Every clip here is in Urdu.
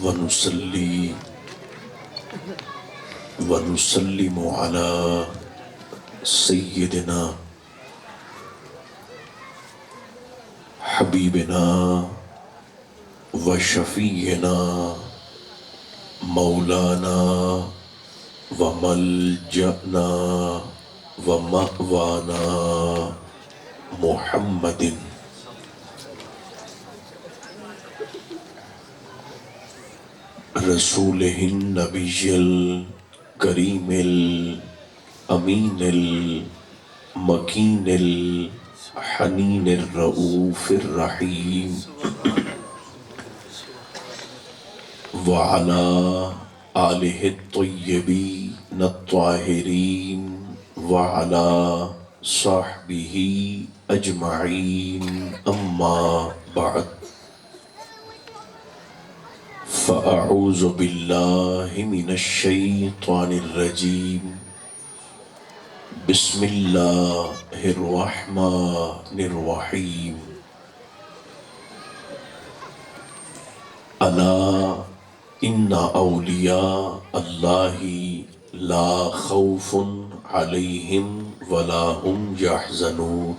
ونصلي ونسلم على سيدنا حبيبنا وشفينا مولانا وملجأنا ومأوانا محمد رسوله النبي الكريم الأمين المكين الحنين الرؤوف الرحيم وعلى آله الطيبين الطاهرين وعلى صحبه أجمعين أما بعد فأعوذ بالله من الشيطان الرجيم بسم الله الرحمن الرحيم ألا إن أولياء الله لا خوف عليهم ولا هم يحزنون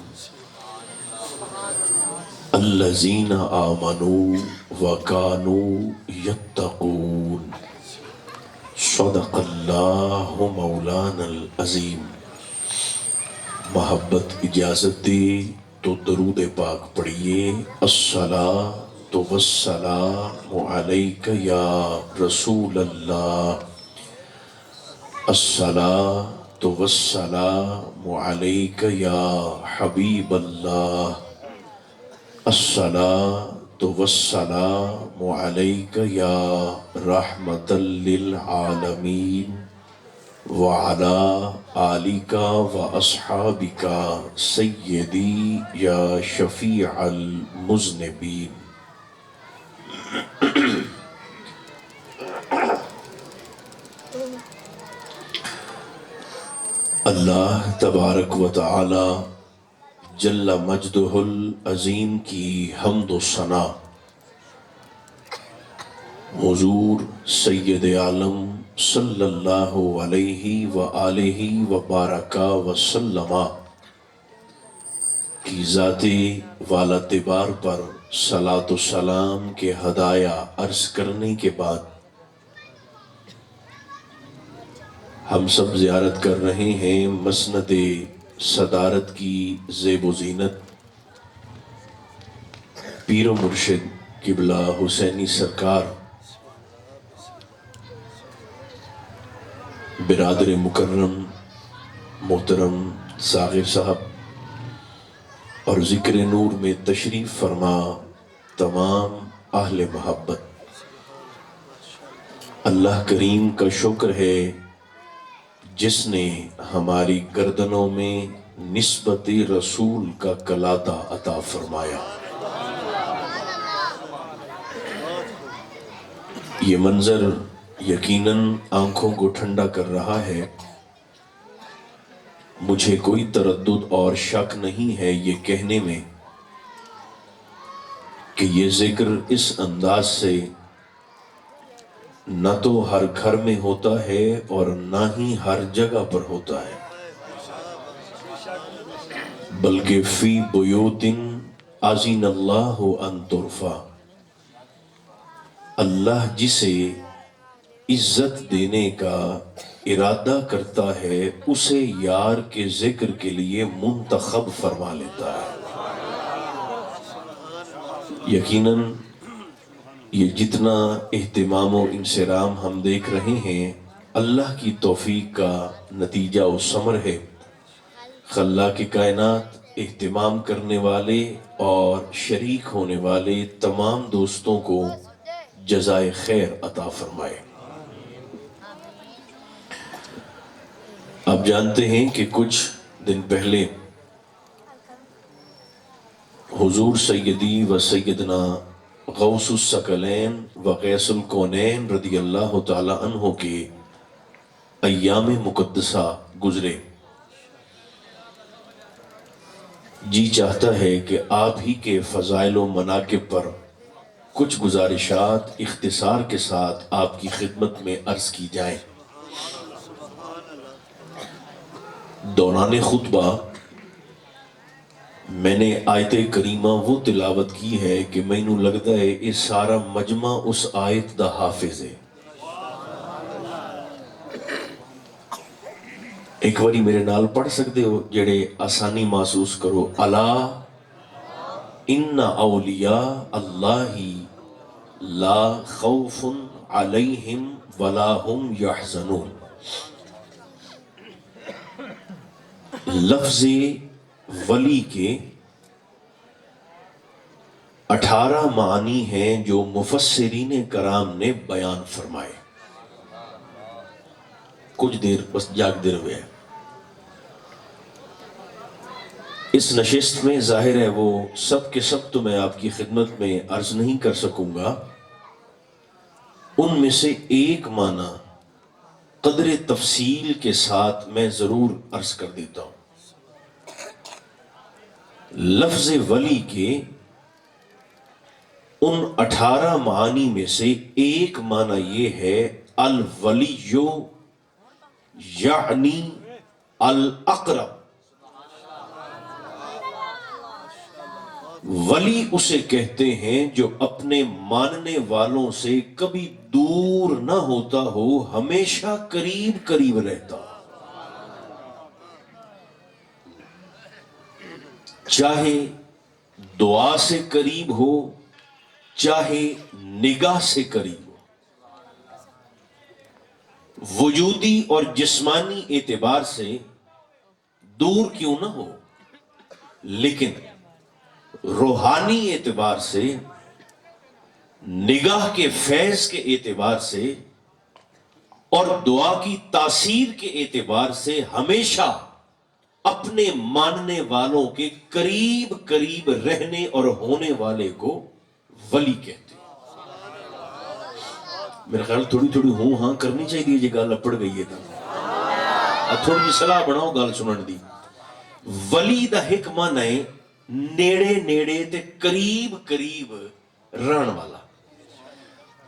الذين آمنوا وكانوا يتقون صدق الله مولانا العظيم۔ محبت اجازت دے تو درود پاک پڑھیے۔ الصلاۃ والسلام علیک یا رسول اللہ، الصلاۃ والسلام علیک یا حبیب اللہ، الصلاۃ والسلام علیک یا رحمۃ للعالمین وعلی آلک واصحابک سیدی یا شفیع المذنبین۔ اللہ تبارک و تعالی جل مجدہ العظیم کی حمد و ثنا حضور سید عالم صلی اللہ علیہ وآلہ وبارک وسلم کی ذات والا تبار پر صلاۃ و سلام کے ہدایہ عرض کرنے کے بعد ہم سب زیارت کر رہے ہیں مسند صدارت کی زیب و زینت پیر و مرشد قبلہ حسینی سرکار برادر مکرم محترم ساغر صاحب اور ذکر نور میں تشریف فرما تمام اہل محبت، اللہ کریم کا شکر ہے جس نے ہماری گردنوں میں نسبت رسول کا کلادہ عطا فرمایا۔ یہ منظر یقیناً آنکھوں کو ٹھنڈا کر رہا ہے۔ مجھے کوئی تردد اور شک نہیں ہے یہ کہنے میں کہ یہ ذکر اس انداز سے نہ تو ہر گھر میں ہوتا ہے اور نہ ہی ہر جگہ پر ہوتا ہے، بلکہ فی بیوت اذن اللہ ان ترفع، اللہ جسے عزت دینے کا ارادہ کرتا ہے اسے یار کے ذکر کے لیے منتخب فرما لیتا ہے۔ یقیناً یہ جتنا اہتمام و انصرام ہم دیکھ رہے ہیں اللہ کی توفیق کا نتیجہ و ثمر ہے۔ خلاق کائنات اہتمام کرنے والے اور شریک ہونے والے تمام دوستوں کو جزائے خیر عطا فرمائے۔ آپ جانتے ہیں کہ کچھ دن پہلے حضور سیدی و سیدنا غوث الثقلین و غیث الکونین رضی اللہ تعالی عنہ کے ایام مقدسہ گزرے۔ جی چاہتا ہے کہ آپ ہی کے فضائل و مناقب پر کچھ گزارشات اختصار کے ساتھ آپ کی خدمت میں عرض کی جائیں۔ دوران خطبہ میں نے آیت کریمہ وہ تلاوت کی ہے کہ میں نو لگتا ہے یہ سارا مجمع اس آیت دا حافظ ہے۔ ایک باری میرے نال پڑھ سکتے ہو جڑے آسانی محسوس کرو۔ الا ان اولیاء اللہ لا خوف علیہم ولا هم یحزنون۔ لفظ ولی کے 18 معنی ہیں جو مفسرین کرام نے بیان فرمائے۔ کچھ دیر بس جاگ دیر ہوئے ہیں۔ اس نشست میں ظاہر ہے وہ سب کے سب تو میں آپ کی خدمت میں عرض نہیں کر سکوں گا، ان میں سے ایک معنی قدر تفصیل کے ساتھ میں ضرور عرض کر دیتا ہوں۔ لفظ ولی کے ان 18 معانی میں سے ایک معنی یہ ہے الولی یعنی الاقرب۔ ولی اسے کہتے ہیں جو اپنے ماننے والوں سے کبھی دور نہ ہوتا ہو، ہمیشہ قریب قریب رہتا ہو، چاہے دعا سے قریب ہو چاہے نگاہ سے قریب ہو، وجودی اور جسمانی اعتبار سے دور کیوں نہ ہو لیکن روحانی اعتبار سے، نگاہ کے فیض کے اعتبار سے اور دعا کی تاثیر کے اعتبار سے ہمیشہ اپنے ماننے والوں کے قریب قریب رہنے اور ہونے والے کو ولی کہتے ہیں۔ میرے خیال تھوڑی تھوڑی ہوں ہاں کرنی چاہیے جی، گل اپڑ گئی ہے تھوڑی جی صلاح بناؤ گل سنن دی۔ ولی دا ایک معنی ہے نیڑے نیڑے تے قریب قریب رہن والا۔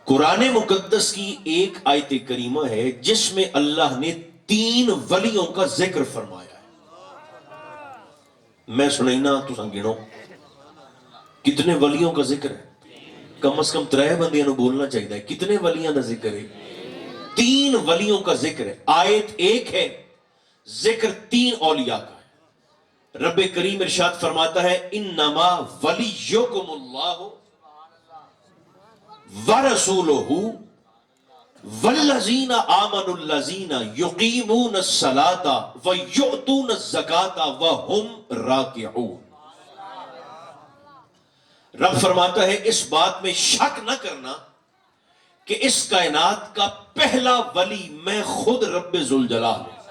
قرآن مقدس کی ایک آیت کریمہ ہے جس میں اللہ نے 3 ولیوں کا ذکر فرمایا ہے۔ میں سنائینا تو سنگینو کتنے ولیوں کا ذکر ہے؟ کم از کم 3 بندیاں نو بولنا چاہیے۔ کتنے ولیوں کا ذکر ہے؟ 3 ولیوں کا ذکر ہے۔ آیت ایک ہے، ذکر 3 اولیاء کا ہے۔ رب کریم ارشاد فرماتا ہے انما ولیکم اللہ ورسولہ والذین آمنوا الذین یقیمون الصلاة ویؤتون الزکاة وہم راکعون۔ رب فرماتا ہے اس بات میں شک نہ کرنا کہ اس کائنات کا پہلا ولی میں خود رب ذوالجلال ہوں۔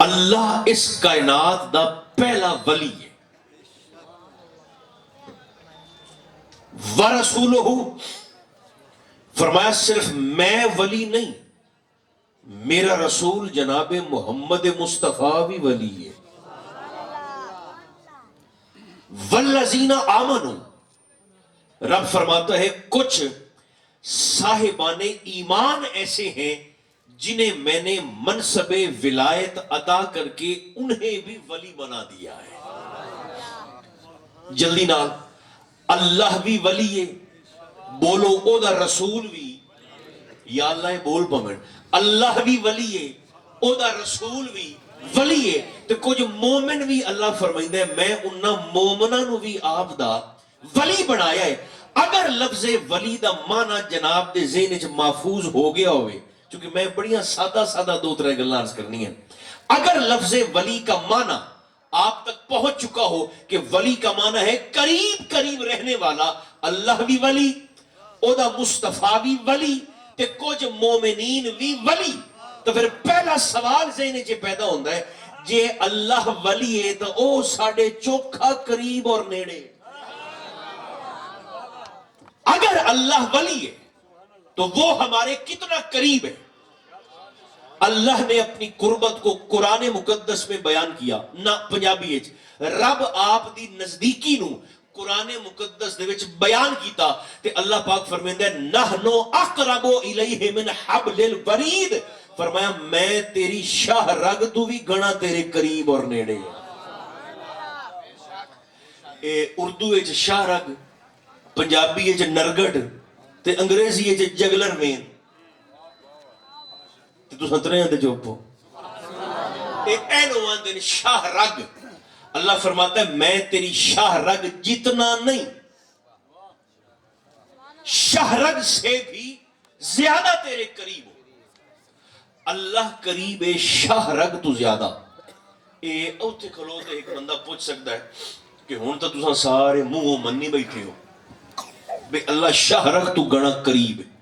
اللہ اس کائنات دا پہلا ولی ہے۔ ورسولہ فرمایا صرف میں ولی نہیں، میرا رسول جناب محمد مصطفیٰ بھی ولی ہے۔ والذین آمنوا، رب فرماتا ہے کچھ صاحبان ایمان ایسے ہیں جنہیں میں نے منصب ولایت عطا کر کے انہیں بھی ولی بنا دیا ہے۔ جلدی نال اللہ بھی ولی ہے، بولو او دا رسول بھی، یا اللہ بول پمن، اللہ بھی ولی ہے، او دا رسول بھی ولی ہے۔ تو کچھ مومن بھی اللہ فرمائندہ ہے میں انہاں مومنہ نو بھی آپ دا ولی بنایا ہے۔ اگر لفظ ولی دا معنی جناب دے ذہن وچ محفوظ ہو گیا ہوئے، چونکہ میں بڑیاں سادہ سادہ 2-3 گلاں عرض کرنی ہیں، اگر لفظ ولی کا معنی آپ تک پہنچ چکا ہو کہ ولی کا معنی ہے قریب قریب رہنے والا، اللہ بھی ولی، او دا مصطفیٰ بھی ولی، تے کچھ مومنین بھی ولی، تو پھر پہلا سوال ذہن وچ پیدا ہوتا ہے جے اللہ ولی ہے تو او ساڑھے چوکھا قریب اور نیڑے۔ اگر اللہ ولی ہے تو وہ ہمارے کتنا قریب ہے۔ اللہ نے اپنی قربت کو قرآن مقدس میں بیان کیا نہ پنجابی وچ رب آپ دی نزدیکی نو قرآن مقدس دے وچ بیان کیتا تے اللہ پاک فرمیندا ہے نحنو اقرب الیہ من حبل الورید فرمایا میں تیری شاہ رگ تو بھی گنا تیرے قریب اور نیڑے اے اردو وچ شاہ رگ پنجابی وچ نرگٹ تے انگریزی وچ جگلر مین تے تو سنترے دے چوپو اے اینو آندے نے شاہ رگ اللہ فرماتا ہے میں تیری شاہ رگ جتنا نہیں شاہ رگ سے بھی زیادہ تیرے قریب ہو اللہ قریب ہے شاہ رگ تو زیادہ اے اوتھے کھلو تے ایک بندہ پوچھ سکتا ہے کہ ہون تا تساں سارے منہ منی بیٹھے ہو بے اللہ شاہ رگ تو گنا قریب ہے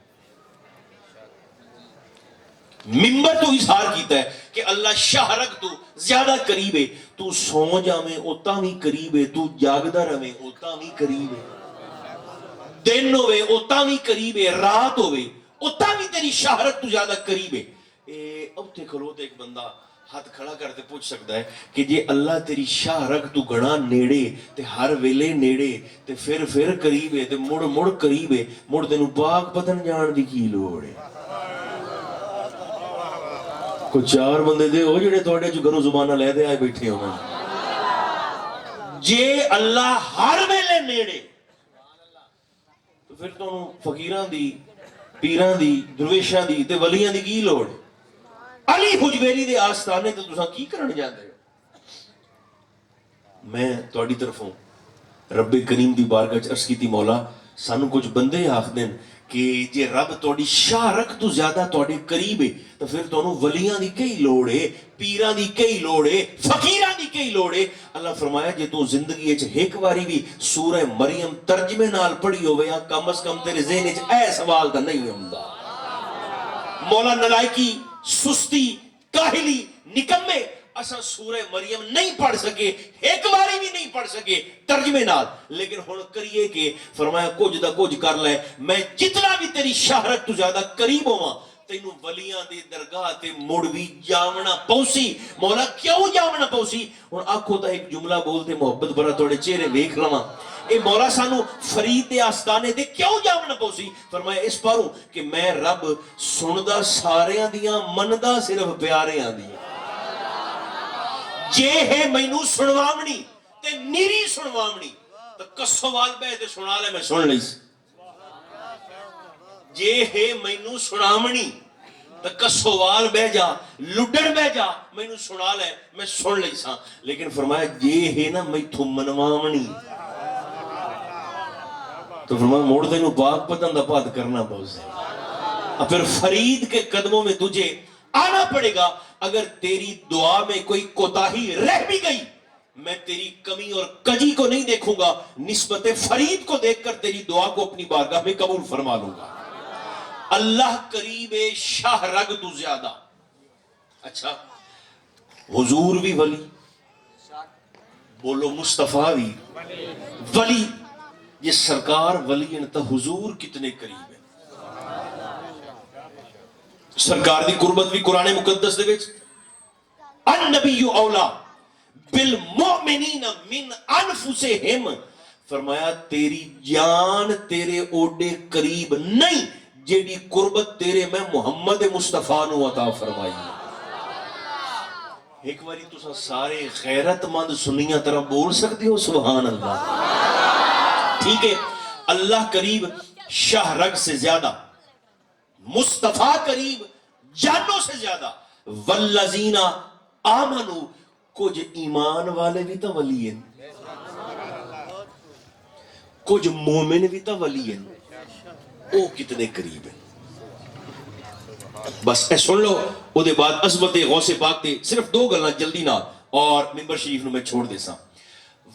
ممبر تو اظہار کیتا ہے کہ اللہ شاہ رگ تو زیادہ قریب ہے تو سو جاویں اوتا بھی قریب ہے تو جاگدا رہے اوتا بھی قریب ہے دن ہوئے اوتا بھی قریب ہے رات ہوئے اوتا بھی تیری شاہ رگ تو زیادہ قریب ہے اوتھے کھلو تے ایک بندہ ہاتھ کھڑا کرتے پوچھ سکتا ہے کہ جے اللہ تیری شاہ رگ تو گنا نیڑے تے ہر ویلے نیڑے تے پھر قریب ہے تے مڑ قریب ہے مڑ تینوں پاک پتن جان دی کی لوڑ ہے کوئی چار بندے دے ہو جڑے تواڈے چ گھروں زبانہ لے دے آئے بیٹھے ہو جے اللہ ہر ویلے نیڑے تو پھر تانوں فقیراں دی پیراں دی درویشاں دی تے ولیاں دی کی لوڑ علی حجویری دے آستانے تے تساں کی کرن جاندے ہو میں تواڈی طرفوں رب کریم دی بارگاہ چ عرض کیتی مولا سانو کچھ بندے آکھ دین کہ جے رب تواڈی شاہ رگ تو زیادہ تواڈے قریب ہے تو پھر تانوں ولیاں دی کئی لوڑ ہے پیراں دی کئی لوڑ ہے فقیراں دی کئی لوڑ ہے اللہ فرمایا جے تو زندگی وچ ایک واری بھی سورہ مریم ترجمے نال پڑھی ہوے یا کم از کم تیرے ذہن وچ اے سوال تے نہیں ہوندا مولا نالائکی سستی کاہلی نکمے اساں سورہ مریم نہیں پڑھ سکے ایک باری بھی نہیں پڑھ سکے ترجمے نال لیکن ہن کریے کہ فرمایا کچھ دا کچھ کر لے میں جتنا بھی تیری شاہ رگ تو زیادہ قریب ہواں تینوں ولیاں دی درگاہ تے مڑ بھی جاونا پوسی مولا کیوں جاونا پوسی ہن آکھو تا ایک جملہ بولتے محبت بھرا تھوڑے چہرے ویکھ لواں اے مولا سانو فرید دے آستانے دے کیوں جاونا پوسی فرمایا اس پاروں کہ میں رب سندا ساریاں دیاں مندا صرف پیاریاں دیاں جے ہے مینوں سنواونی تے نیری سنواونی تے کسو وال بے تے سنا لے میں سن لئی جے ہے مینوں سناونی تے کسو وال بے جا لڈڑ بے جا مینوں سنا لے میں سن لئی ساں لیکن فرمایا جے ہے نا میتھوں منواونی تو فرمایا موڑ تینوں پاک پتن دا پات کرنا پوسے اب پھر فرید کے قدموں میں تجھے آنا پڑے گا اگر تیری دعا میں کوئی کوتاہی رہ بھی گئی میں تیری کمی اور کجی کو نہیں دیکھوں گا نسبت فرید کو دیکھ کر تیری دعا کو اپنی بارگاہ میں قبول فرما لوں گا اللہ قریب شاہ رگ تو زیادہ اچھا حضور بھی ولی بولو مصطفیٰ بھی ولی یہ سرکار ولی انتا حضور کتنے قریب ہے سرکار دی قربت بھی قرآن مقدس دے وچ النبی اولا بالمؤمنین من انفسہم فرمایا تیری جان تیرے اوڈے قریب نہیں جیڑی قربت تیرے میں محمد مصطفیٰ نو عطا فرمائی ایک باری تو سارے غیرت مند سنیاں طرح بول سکتے ہو سبحان اللہ ٹھیک ہے اللہ قریب شاہ رگ سے زیادہ مصطفیٰ قریب جانوں سے زیادہ والذین آمنو کچھ ایمان والے بھی تو ولی ہیں کچھ مومن بھی تو ولی ہیں او کتنے قریب ہیں بس اے سن لو او دے بعد عظمت غوث پاک تے صرف دو گلاں جلدی نہ اور ممبر شریف نو میں چھوڑ دے ساں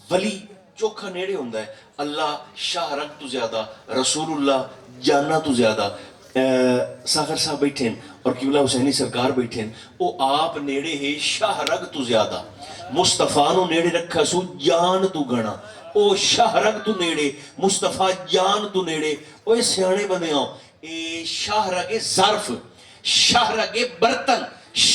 ولی چوکھا نیڑے ہوندہ ہے اللہ شاہ رگ تو زیادہ رسول اللہ جانا تو زیادہ ساغر صاحب بیٹھیں اور قبلہ حسینی سرکار بیٹھیں او آپ نیڑے ہے شاہ رگ تو زیادہ مصطفیٰ نو نیڑے رکھا سو جان تو گنا او شاہ رگ تو نیڑے مصطفیٰ جان تو نیڑے او سیانے بندے ہوں اے شاہ رگ ظرف شاہ رگ برتن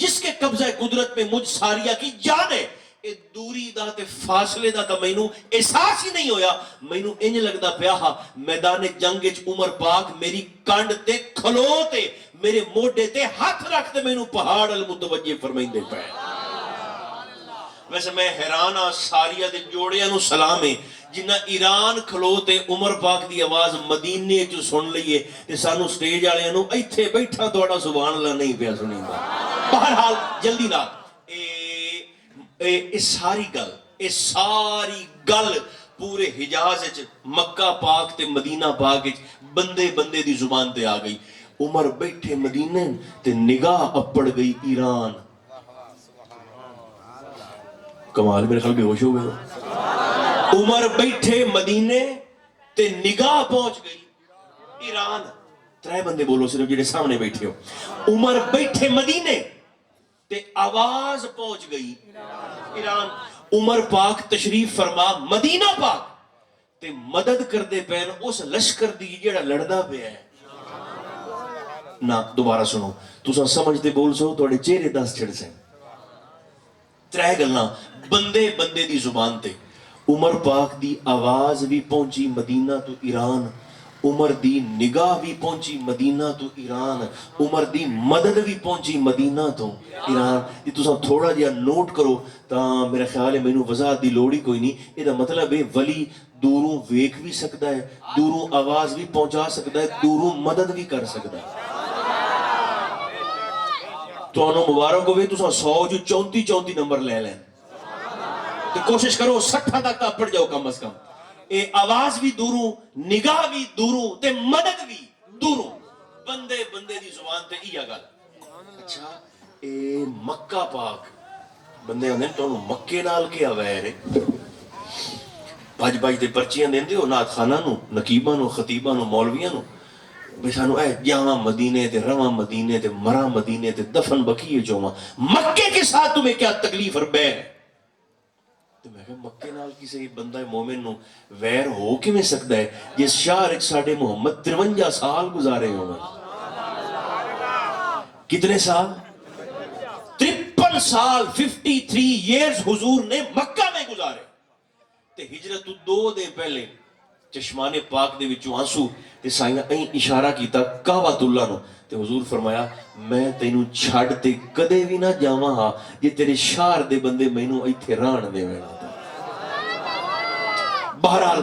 جس کے قبضہ قدرت میں مجھ ساریہ کی جان ہے. اے دوری دا تے فاصلے دا تا مینوں احساس ہی نہیں ہویا. مینوں انج لگدا پیا میدان جنگ وچ عمر پاک میری کنڈ تے کھلو تے میرے موڈے تے ہاتھ رکھ تے مینوں پہاڑ المتوجہ فرمائندے پے. ویسے میں حیران ساریہ دے جوڑیاں نو سلام ہے جنہ ایران کھلو تے عمر پاک دی آواز مدینے چ سن لئیے تے سانو سٹیج والےاں نو ایتھے بیٹھا تہاڈا سبحان اللہ نہیں پیا سنیندا. بہرحال جلدی نال اے ساری گل پورے حجاز وچ مکہ پاک تے مدینہ پاک وچ بندے بندے دی زبان تے آ گئی. عمر بیٹھے مدینے تے نگاہ اپڑ گئی ایران. کمال میرے خیال بے ہوش ہو گئے. عمر بیٹھے مدینے تے نگاہ پہنچ گئی ایران. ترے بندے بولو صرف جڑے سامنے بیٹھے ہو. عمر بیٹھے مدینے تے آواز پہنچ گئی ایران. عمر پاک تشریف فرما مدینہ پاک تے مدد کر دے پین اس لشکر دی جڑا لڑدا پیا ہے. نہ دوبارہ سنو تساں سمجھتے بول سو تواڈے چہرے دس چھڑ سے. ترے گلاں بندے بندے دی زبان تے. عمر پاک دی آواز بھی پہنچی مدینہ تو ایران. عمر دی نگاہ بھی پہنچی مدینہ تو ایران. عمر دی مدد بھی پہنچی مدینہ تو ایران. یہ تساں تھوڑا جہا نوٹ کرو تاں میرا خیال ہے مینوں وضاحت دی لوڑ ہی کوئی نہیں. یہ دا مطلب ہے ولی دوروں ویکھ بھی سکتا ہے, دوروں آواز بھی پہنچا سکتا ہے, دوروں مدد بھی کر سکتا ہے. تو انہوں مبارک ہوئے تو 100 جو 34 نمبر لے لیں تو کوشش کرو 60 تک پڑ جاؤ کم از کم. اے آواز بھی دوروں, نگاہ بھی دوروں تے مدد بھی دوروں. بندے بندے دی زبان تے یہ گل. اچھا اے مکہ پاک بندے ہوندے تو مکے نال کیا ویر ہے. بج تے پرچیاں دیندے ہو نعت خاناں نو, نقیباں نو, خطیباں نو, مولویاں نو بے سانو اے جاواں مدینے تے رواں مدینے تے مراں مدینے تے دفن بقیے جواں. مکے کے ساتھ تمہیں کیا تکلیف اور بیر ہے؟ تو میں کہا مکے نال کسی بندہ مومن نو ویر ہو کے میں سکتا ہے جس شہر ایک ساڑھے محمد 53 سال گزارے ہوں. کتنے سال؟ 53 سال 53 years حضور نے مکہ میں گزارے. تے ہجرت 2 دن پہلے چشمان پاک دے وچوں آنسو تے سائنہ این اشارہ کیتا کعبۃ اللہ نو تے حضور فرمایا میں تینوں چھڑ تے کدے بھی نہ جاواں ہاں جے تیرے شہر دے بندے مینوں ایتھے رہن دے. بہرحال